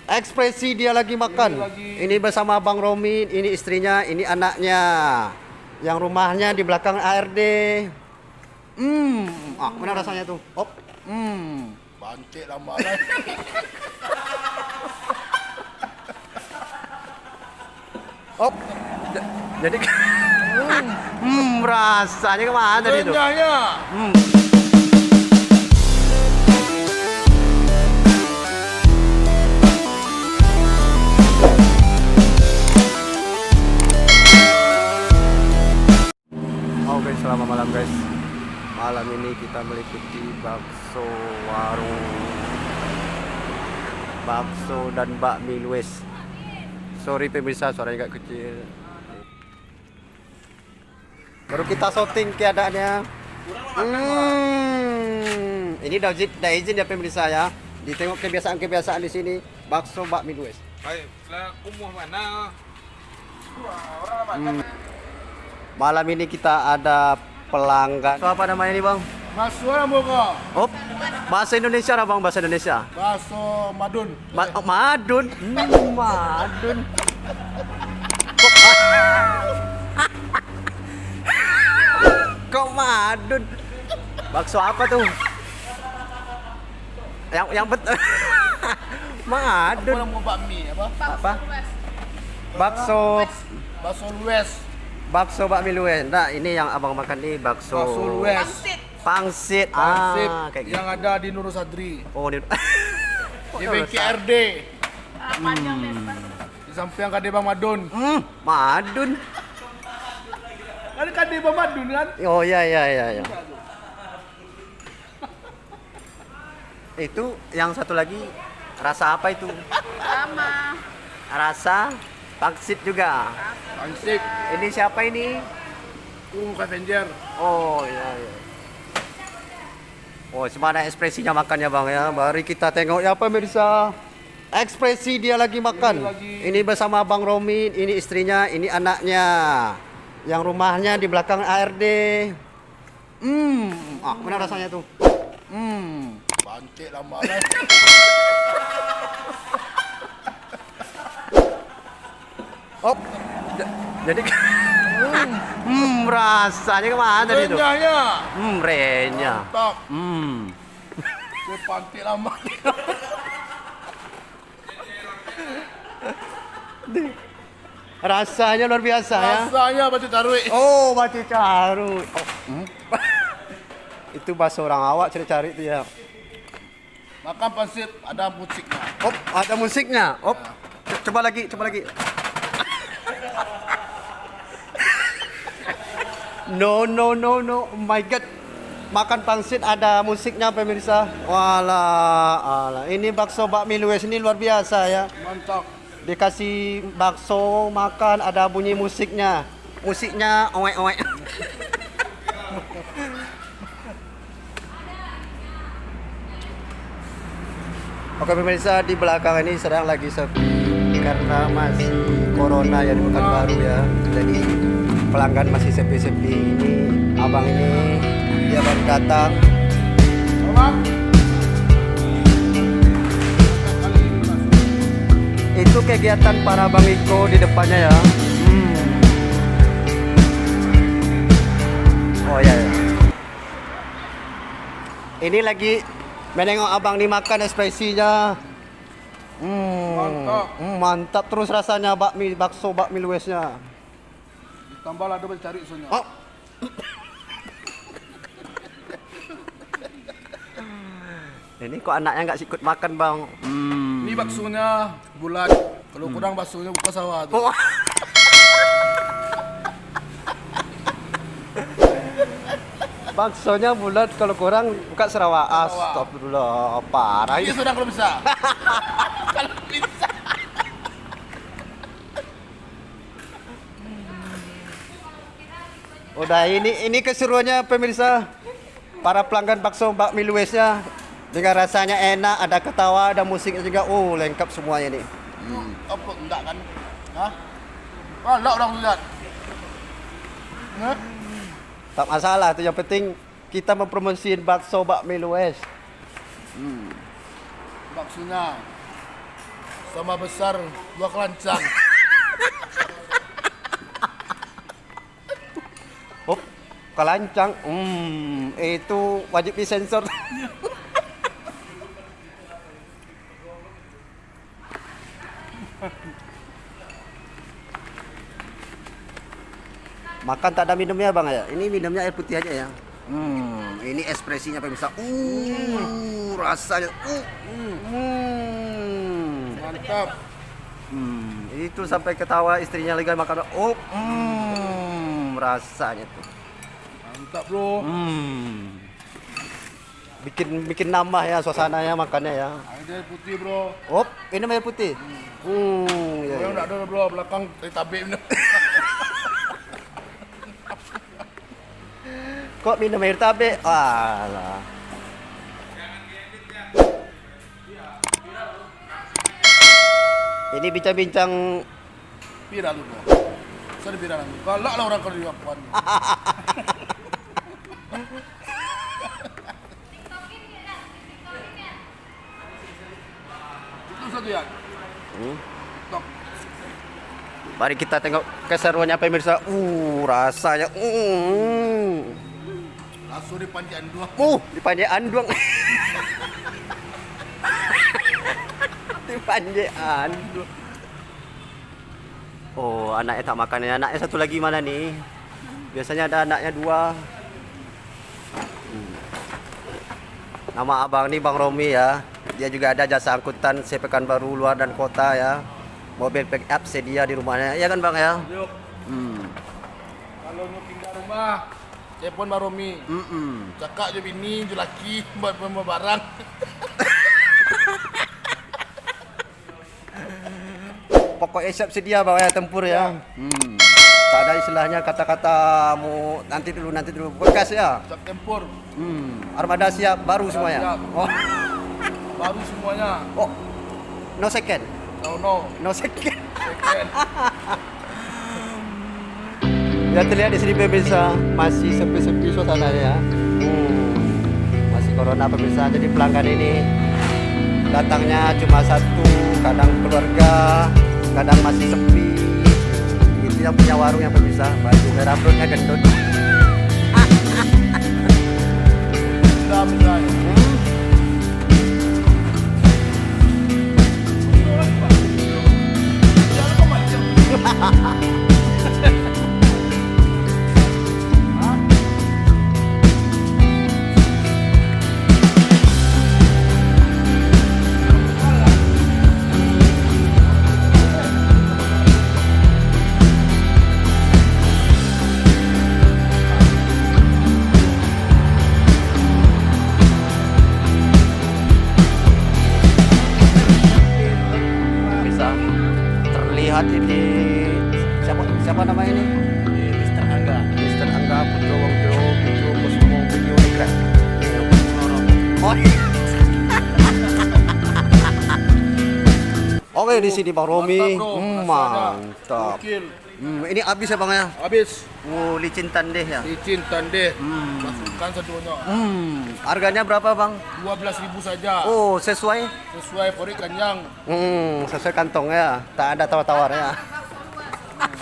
Ekspresi dia lagi makan. Ini bersama Bang Romi, ini istrinya, ini anaknya. Yang rumahnya di belakang ARD. Mana rasanya tuh? Op. Bantik lama kan. Op. Jadi rasanya kemana tadi tuh? Renyahnya. Oke, selamat malam guys. Malam ini kita meliputi bakso warung bakso dan bakmi Luis. Sorry pemirsa, suaranya agak kecil. Baru kita syuting keadaannya. Ini dah izin ya pemirsa ya. Ditengok kebiasaan-kebiasaan di sini. Bakso bakmi Luis. Baik, lah kumuh mana? Malam ini kita ada pelanggan. So, apa namanya ini bang? Bakso apa kok? Oh, bahasa Indonesia lah bang, bahasa Indonesia. Bakso madun. Madun. Madun. Kok madun? Bakso apa tuh? Yang betul. Madun. Apa mau bakmi apa? Apa? Bakso. Bakso Lues. Bakso bakmi Lues. Nah, ini yang abang makan nih bakso. Bakso Lues. Pangsit. Pangsit Kayak gitu. yang ada di Nurul Sadri. Oh, di Di BKRD. Di samping Kade Bang Madun. Madun. Ada Kade Bang Madun kan? Oh iya. Itu yang satu lagi rasa apa itu? Sama. Rasa pangsit juga. Pangsit. Ini siapa ini? Avenger. Oh iya. Oh, semana ekspresinya makannya bang ya. Mari kita tengok ya pemirsa. Ekspresi dia lagi makan. Ini bersama Bang Romi, ini istrinya, ini anaknya. Yang rumahnya di belakang ARD. Mana rasanya tuh? Bantik lama kan. Op. Jadi rasanya kemana tadi tuh? Renyahnya. Renyah. Mantap. Dia bantik lama. Rasanya luar biasa ya. Rasanya batu taruh. Oh, batu carut. Itu bahasa orang awak cari-cari itu ya. Makan pangsit ada musiknya. Op, ada musiknya. Op. Coba lagi. No. Oh my god. Makan pangsit ada musiknya pemirsa. Walah. Ini bakso bakmi Luis ini luar biasa ya. Mantap. Dikasih bakso makan ada bunyi musiknya. Musiknya oek. Oke pemirsa, di belakang ini sedang lagi sepi karena masih corona ya di Pekanbaru ya. Jadi pelanggan masih sepi-sepi. Ini abang ini dia baru datang. Itu kegiatan para Bang Iko di depannya ya. Oh ya. Ini lagi menengok abang nih makan ekspresinya. Mantap terus rasanya bakso bakmi Luisnya. Tambah lah double cari soalnya. Oh. Ini kok anaknya nggak ikut makan bang? Ini baksonya bulat. Kalau kurang baksonya buka sawah tuh. Oh. Baksonya bulat kalau kurang buka Sarawak. Astagfirullah, parah Ini ini. sudah kalau bisa. Kalau bisa. Udah ini keseruannya pemirsa. Para pelanggan bakso bakmi Luisnya dengan rasanya enak, ada ketawa, ada musiknya juga. Oh, lengkap semuanya nih. Apa enggak kan? Hah? Kalau orang lihat. Hah? Tak masalah tuh, yang penting kita mempromosiin bakso bakmi Luis. Baksonya sama besar 2 kelancang. Oh, kelancang. Itu wajib disensor. Makan tak ada minumnya bang ya? Ini minumnya air putih aja ya. Ini ekspresinya pemirsa. Rasanya. Mantap. Itu sampai ketawa istrinya lagi makan. Rasanya tuh. Mantap bro. Bikin nambah ya suasananya makannya ya. Air putih bro. Ini air putih. Ya, Yang enggak ada bro, belakang teh tabe minum. Kok minum air tabe? Alah. Ini bincang-bincang Viral lu bro. Saya viral lu. Galak lah orang kalau dilakukan. Itu satu ya. TikTok. Mari kita tengok keseruannya pemirsa. Rasanya. Langsung di panjang dua. Di Panjai Anduang. Di Panjai Anduang. Oh, anaknya tak makan ya. Anaknya satu lagi mana nih? Biasanya ada anaknya 2. Nama abang nih Bang Romi ya. Dia juga ada jasa angkutan Pekanbaru luar dan kota ya. Mobil pick up sedia di rumahnya. Iya kan Bang ya? Yuk. Kalau mau pindah rumah, telepon Bang Romi. Cakap je bini, je laki, buat barang. Pokoknya siap sedia Bang ya tempur ya. Tak ada istilahnya kata-kata mau nanti dulu bekas ya. Cak tempur. Armada siap baru semuanya. Siap. Oh, Baru semuanya. no second. No. No second. Second. Ya terlihat di sini pemirsa masih sepi-sepi suasananya ya. Masih corona pemirsa. Jadi pelanggan ini datangnya cuma satu, kadang keluarga, kadang masih sepi. Itu yang punya warung yang pemirsa. Baju merah perutnya gendut. Sudah. Bisa terlihat ini siapa nama ini? Mister Angga. Mister Angga Putra Wongjo Putra Kusmo Video Negara. Oke di sini Bang Romi. Mantap. Ini habis ya Bang ya? Habis. Licin tandeh ya. Licin tandeh. Masukkan seduanya. Harganya berapa Bang? 12.000 saja. Sesuai. Sesuai pori kenyang. Sesuai kantong ya. Tak ada tawar-tawar ya.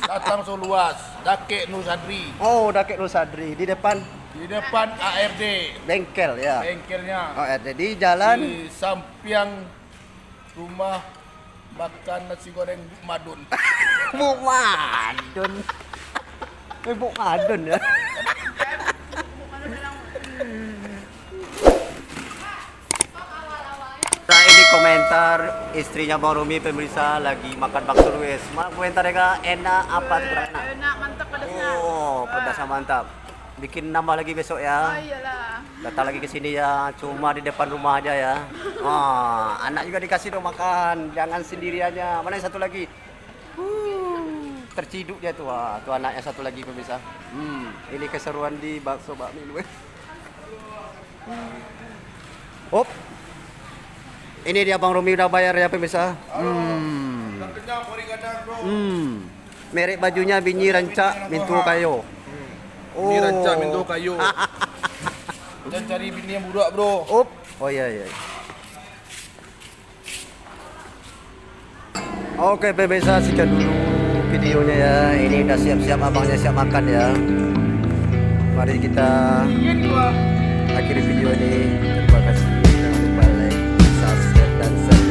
Datang seluas. Dakek Nur Sadri. Dakek Nusadri di depan Di depan ARD. bengkel ya. Bengkelnya. Ada di jalan. Di samping rumah makan nasi goreng Madun. Buk Madun. Buk Madun ya. Nah ini komentar istrinya Bang Romi pemirsa lagi makan bakso Luis. Mana komentarnya Kak? Enak apa tuh kurang enak? Enak, mantap pedasnya. Pedasnya mantap. Bikin nambah lagi besok ya. Iyalah. Datang lagi ke sini ya, cuma di depan rumah aja ya. Anak juga dikasih dong makan, jangan sendiri aja. Mana yang satu lagi? Terciduk dia tuh. Tuh anaknya satu lagi pemirsa. Ini keseruan di bakso bakmi lu. Ini dia Bang Romi udah bayar ya pemirsa. Kenyang pori kadang bro. Merek bajunya Binyi Rancak Mintu Kayo. Ini rancak minta kayu. Jangan cari bini yang budak bro. Oh iya. Oke pemirsa, sekian dulu videonya ya. Ini udah siap-siap, abangnya siap makan ya. Mari kita Iya nih gua. akhiri video ini. Terima kasih. Jangan lupa like, subscribe dan share.